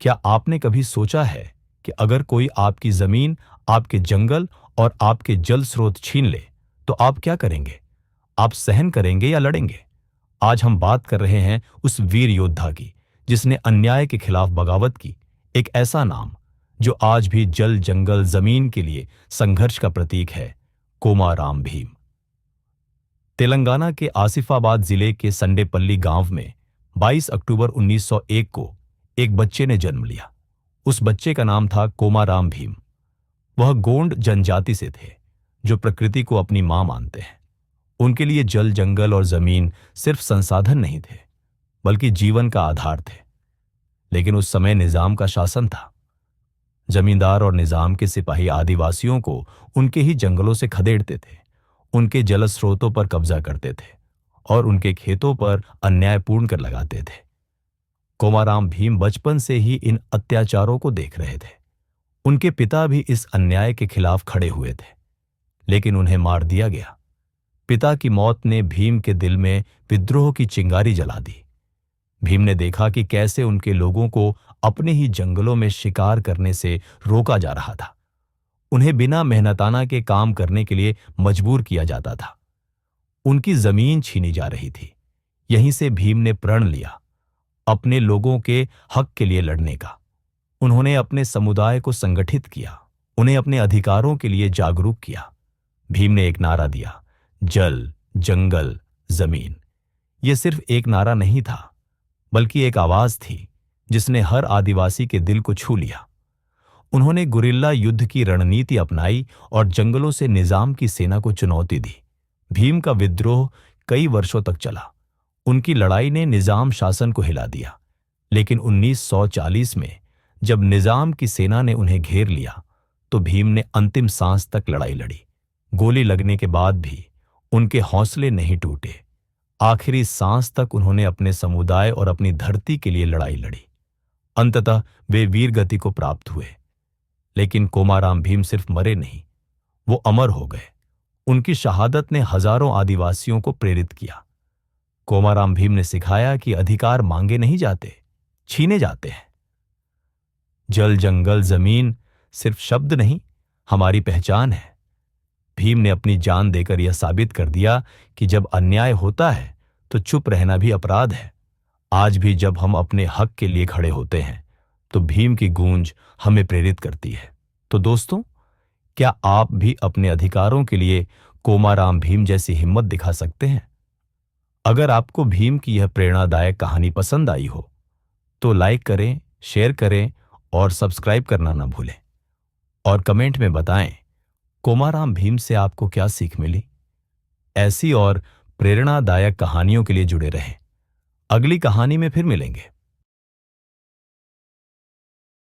क्या आपने कभी सोचा है कि अगर कोई आपकी जमीन, आपके जंगल और आपके जल स्रोत छीन ले, तो आप क्या करेंगे? आप सहन करेंगे या लड़ेंगे? आज हम बात कर रहे हैं उस वीर योद्धा की, जिसने अन्याय के खिलाफ बगावत की। एक ऐसा नाम जो आज भी जल, जंगल, जमीन के लिए संघर्ष का प्रतीक है, कोमाराम भीम। तेलंगाना के आसिफाबाद जिले के संडेपल्ली गांव में 22 अक्टूबर 1901 को एक बच्चे ने जन्म लिया। उस बच्चे का नाम था कोमाराम भीम। वह गोंड जनजाति से थे, जो प्रकृति को अपनी मां मानते हैं। उनके लिए जल, जंगल और जमीन सिर्फ संसाधन नहीं थे, बल्कि जीवन का आधार थे। लेकिन उस समय निजाम का शासन था। जमींदार और निजाम के सिपाही आदिवासियों को उनके ही जंगलों से खदेड़ते थे, उनके जल स्रोतों पर कब्जा करते थे और उनके खेतों पर अन्यायपूर्ण कर लगाते थे। कोमाराम भीम बचपन से ही इन अत्याचारों को देख रहे थे। उनके पिता भी इस अन्याय के खिलाफ खड़े हुए थे, लेकिन उन्हें मार दिया गया। पिता की मौत ने भीम के दिल में विद्रोह की चिंगारी जला दी। भीम ने देखा कि कैसे उनके लोगों को अपने ही जंगलों में शिकार करने से रोका जा रहा था। उन्हें बिना मेहनताना के काम करने के लिए मजबूर किया जाता था। उनकी जमीन छीनी जा रही थी। यहीं से भीम ने प्रण लिया, अपने लोगों के हक के लिए लड़ने का। उन्होंने अपने समुदाय को संगठित किया, उन्हें अपने अधिकारों के लिए जागरूक किया। भीम ने एक नारा दिया, जल, जंगल, जमीन। यह सिर्फ एक नारा नहीं था, बल्कि एक आवाज थी जिसने हर आदिवासी के दिल को छू लिया। उन्होंने गुरिल्ला युद्ध की रणनीति अपनाई और जंगलों से निजाम की सेना को चुनौती दी। भीम का विद्रोह कई वर्षों तक चला। उनकी लड़ाई ने निजाम शासन को हिला दिया। लेकिन 1940 में जब निजाम की सेना ने उन्हें घेर लिया, तो भीम ने अंतिम सांस तक लड़ाई लड़ी। गोली लगने के बाद भी उनके हौसले नहीं टूटे। आखिरी सांस तक उन्होंने अपने समुदाय और अपनी धरती के लिए लड़ाई लड़ी। अंततः वे वीर गति को प्राप्त हुए। लेकिन कोमाराम भीम सिर्फ मरे नहीं, वो अमर हो गए। उनकी शहादत ने हजारों आदिवासियों को प्रेरित किया। कोमाराम भीम ने सिखाया कि अधिकार मांगे नहीं जाते, छीने जाते हैं। जल, जंगल, जमीन सिर्फ शब्द नहीं, हमारी पहचान है। भीम ने अपनी जान देकर यह साबित कर दिया कि जब अन्याय होता है तो चुप रहना भी अपराध है। आज भी जब हम अपने हक के लिए खड़े होते हैं, तो भीम की गूंज हमें प्रेरित करती है। तो दोस्तों, क्या आप भी अपने अधिकारों के लिए कोमाराम भीम जैसी हिम्मत दिखा सकते हैं? अगर आपको भीम की यह प्रेरणादायक कहानी पसंद आई हो, तो लाइक करें, शेयर करें और सब्सक्राइब करना ना भूलें। और कमेंट में बताएं, कोमाराम भीम से आपको क्या सीख मिली। ऐसी और प्रेरणादायक कहानियों के लिए जुड़े रहें। अगली कहानी में फिर मिलेंगे।